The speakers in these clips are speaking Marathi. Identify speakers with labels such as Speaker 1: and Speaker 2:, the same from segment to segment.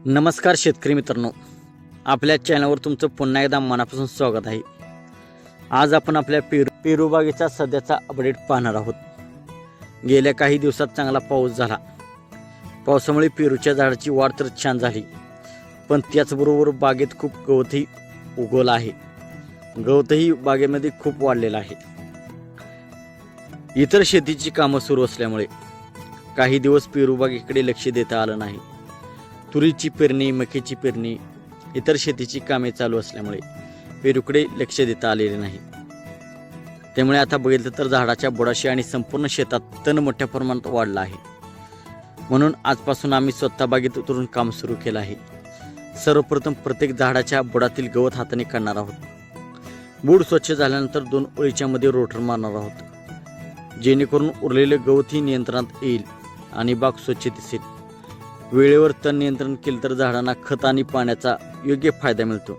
Speaker 1: नमस्कार शेतकरी मित्रांनो, आपल्या चॅनलवर तुमचं पुन्हा एकदा मनापासून स्वागत आहे। आज आपण आपल्या पेरू बागेचा सध्याचा अपडेट पाहणार आहोत। गेल्या काही दिवसात चांगला पाऊस झाला। पावसामुळे पेरूच्या झाडाची वाढ तर छान झाली, पण त्याचबरोबर बागेत खूप गवतही उगवलं आहे। गवतही बागेमध्ये खूप वाढलेलं आहे। इतर शेतीची कामं सुरू असल्यामुळे काही दिवस पेरू बागेकडे लक्ष देता आलं नाही। तुरीची पेरणी, मक्याची पेरणी, इतर शेतीची कामे चालू असल्यामुळे पेरूकडे लक्ष देता आलेले नाही। त्यामुळे आता बघितलं तर झाडाच्या बुडाशी आणि संपूर्ण शेतात तण मोठ्या प्रमाणात वाढला आहे। म्हणून आजपासून आम्ही स्वतः बागेत उतरून काम सुरू केलं आहे। सर्वप्रथम प्रत्येक झाडाच्या बुडातील गवत हाताने काढणार आहोत। बुड स्वच्छ झाल्यानंतर 2 ओळीच्या मध्ये रोटर मारणार आहोत, जेणेकरून उरलेले गवतही नियंत्रणात येईल आणि बाग स्वच्छ दिसेल। वेळेवर तण नियंत्रण केले तर झाडांना खत आणि पाण्याचा योग्य फायदा मिळतो,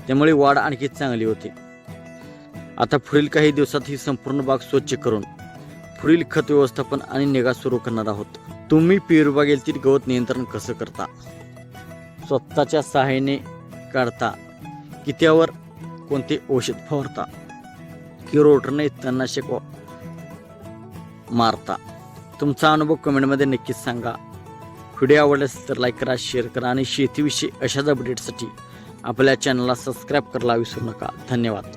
Speaker 1: त्यामुळे वाढ आणखी चांगली होते। आता पुढील काही दिवसात ही संपूर्ण बाग स्वच्छ करून पुढील खत व्यवस्थापन आणि निगा सुरू करणार आहोत। तुम्ही पेरू बागेतील गवत नियंत्रण कसं करता? स्वतःच्या सहाय्याने काढता की त्यावर कोणते औषध फवारता की रोटरने तणनाशक मारता? तुमचा अनुभव कमेंटमध्ये नक्कीच सांगा। व्हिडिओ आवडल्यास तर लाईक करा, शेअर करा आणि शेतीविषयी अशाच अपडेटसाठी आपल्या चॅनलला सबस्क्राईब करायला विसरू नका। धन्यवाद।